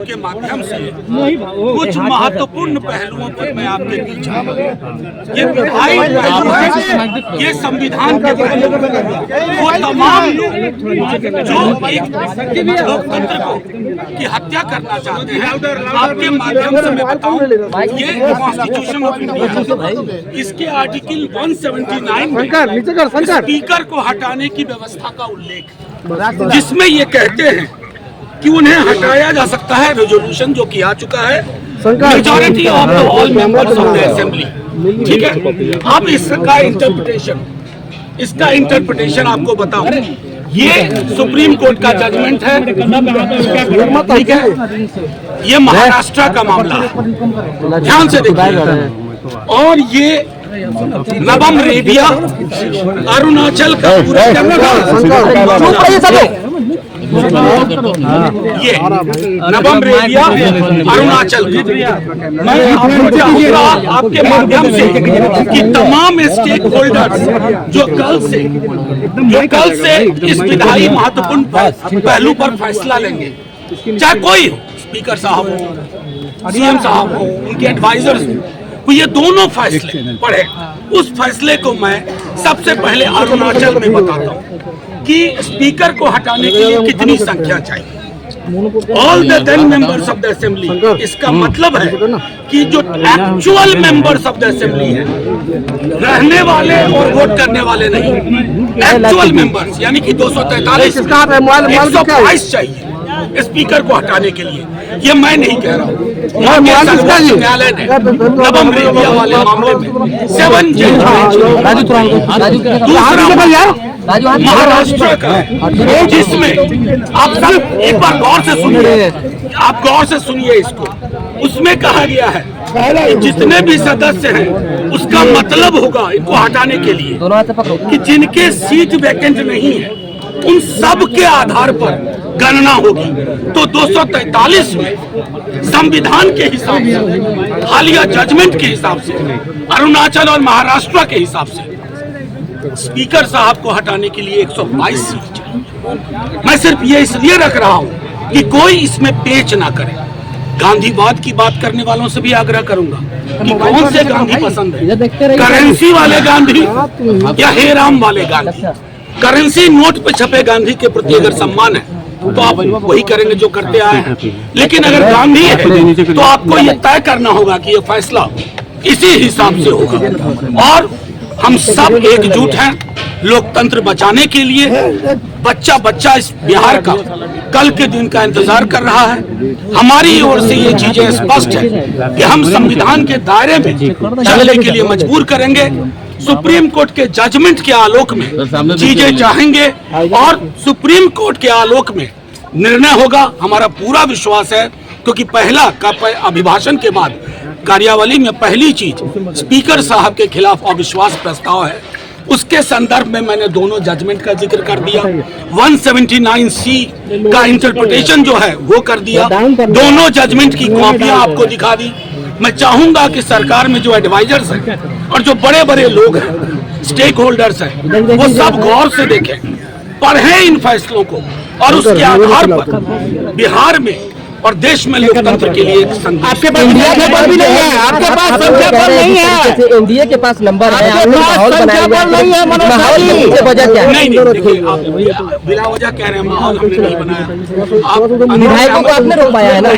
के माध्यम से कुछ महत्वपूर्ण पहलुओं पर मैं आपके बीच ये विधायी पहलू है, ये संविधान के पहलू वो तमाम लोग जो एक लोकतंत्र को की हत्या करना चाहते हैं, आपके माध्यम से मैं बताऊं, ये कॉन्स्टिट्यूशन ऑफ इंडिया इसके आर्टिकल 179 में स्पीकर को हटाने की व्यवस्था का उल्लेख, जिसमें ये कहते हैं कि उन्हें हटाया जा सकता है। रेजोल्यूशन जो किया चुका है majority of the all members of the assembly, ठीक है। अब इसका इंटरप्रिटेशन आपको बताऊं, ये सुप्रीम कोर्ट का जजमेंट है, ठीक है। ये महाराष्ट्र का मामला है, ध्यान से देखिए। और ये नवम रेबिया अरुणाचल का पूरा ये नवम रेबिया अरुणाचल मैं आपको चाहूंगा आपके माध्यम से कि तमाम स्टेक होल्डर्स जो कल से इस विधायी महत्वपूर्ण पहलू पर फैसला लेंगे, चाहे कोई हो, स्पीकर साहब हो, सीएम साहब हो, उनके एडवाइजर्स हो, तो ये दोनों फैसले पढ़े। उस फैसले को मैं सबसे पहले अरुणाचल में बताता हूँ कि स्पीकर को हटाने के लिए कितनी संख्या चाहिए। All the 10 members of the assembly, इसका मतलब है कि जो actual members of the assembly है, रहने वाले और वोट करने वाले नहीं, एक्चुअल मेंबर्स यानी कि 243 122 चाहिए स्पीकर को हटाने के लिए। ये मैं नहीं कह रहा हूँ, न्यायालय ने नवम रेबिया वाले मामले में 7 जज महाराष्ट्र का, जिसमें आप सब एक बार गौर से सुनिए, आप गौर से सुनिए इसको। उसमें कहा गया है कि जितने भी सदस्य हैं उसका मतलब होगा इनको हटाने के लिए कि जिनके सीट वैकेंट नहीं है उन सब के आधार पर गणना होगी। तो 243 में संविधान के हिसाब से, हालिया जजमेंट के हिसाब से, अरुणाचल और महाराष्ट्र के हिसाब से स्पीकर साहब को हटाने के लिए 122 सीट चाहिए। मैं सिर्फ ये इसलिए रख रहा हूं कि कोई इसमें पेच ना करे। गांधीवाद की बात करने वालों से भी आग्रह करूंगा कि कौन से गांधी पसंद है, करेंसी वाले गांधी या हे राम वाले गांधी। करेंसी नोट पे छपे गांधी के प्रति अगर सम्मान है तो आप वही करेंगे जो करते आए हैं, लेकिन अगर गांधी है तो आपको ये तय करना होगा कि ये फैसला इसी हिसाब से होगा। और हम सब एकजुट हैं लोकतंत्र बचाने के लिए। बच्चा बच्चा इस बिहार का कल के दिन का इंतजार कर रहा है। हमारी ओर से ये चीजें स्पष्ट है कि हम संविधान के दायरे में चलने के लिए मजबूर करेंगे। सुप्रीम कोर्ट के जजमेंट के आलोक में चीजें चाहेंगे और सुप्रीम कोर्ट के आलोक में निर्णय होगा। हमारा पूरा विश्वास है, क्योंकि पहला अभिभाषण के बाद कार्यावली में पहली चीज स्पीकर साहब के खिलाफ अविश्वास प्रस्ताव है। उसके संदर्भ में मैंने दोनों जजमेंट का जिक्र कर दिया, 179C का इंटरप्रिटेशन जो है वो कर दिया, दोनों जजमेंट की कॉपियां आपको दिखा दी। मैं चाहूंगा कि सरकार में जो एडवाइजर्स हैं और जो बड़े बड़े लोग हैं, स्टेक होल्डर्स हैं, वो सब गौर से देखें, पढ़ें इन फैसलों को और उसके आधार पर बिहार में और देश में लोकतंत्र के लिए आपके पास नंबर भी नहीं है, आपके पास संख्या बल नहीं है, एनडीए के पास नंबर है, संख्या बल नहीं है। नहीं, देखिए आप बिला वजह कह रहे हैं, माहौल हमने नहीं बनाया। आप विधायकों को आपने रोकवाया है ना।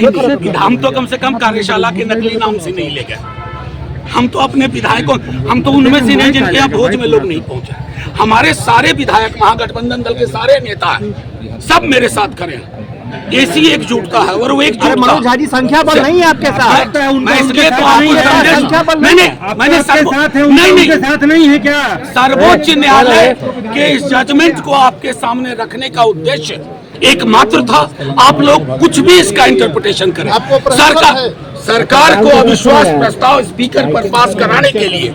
हम तो कम से कम कार्यशाला के नकली नाम से नहीं ले गए। हम तो अपने विधायकों, हम तो उनमें से नहीं जिनके यहाँ भोज में लोग नहीं पहुंचे। हमारे सारे विधायक, महागठबंधन दल के सारे नेता हैं, सब मेरे साथ खड़े हैं। ऐसी एकजुटता है और वो एकजुटता मनोज झा जी संख्या बल नहीं है आपके साथ। मैं इसलिए तो आपको मैंने साथ नहीं है क्या? सर्वोच्च न्यायालय के इस जजमेंट को आपके सामने रखने का उद्देश्य एकमात्र था। आप लोग कुछ भी इसका इंटरप्रिटेशन करें। सरकार को अविश्वास प्रस्ताव स्पीकर पर पास कराने के लिए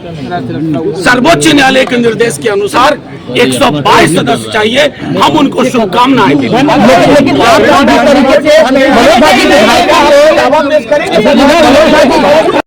सर्वोच्च न्यायालय के निर्देश के अनुसार 122 सदस्य चाहिए। हम उनको शुभकामनाएं देते हैं।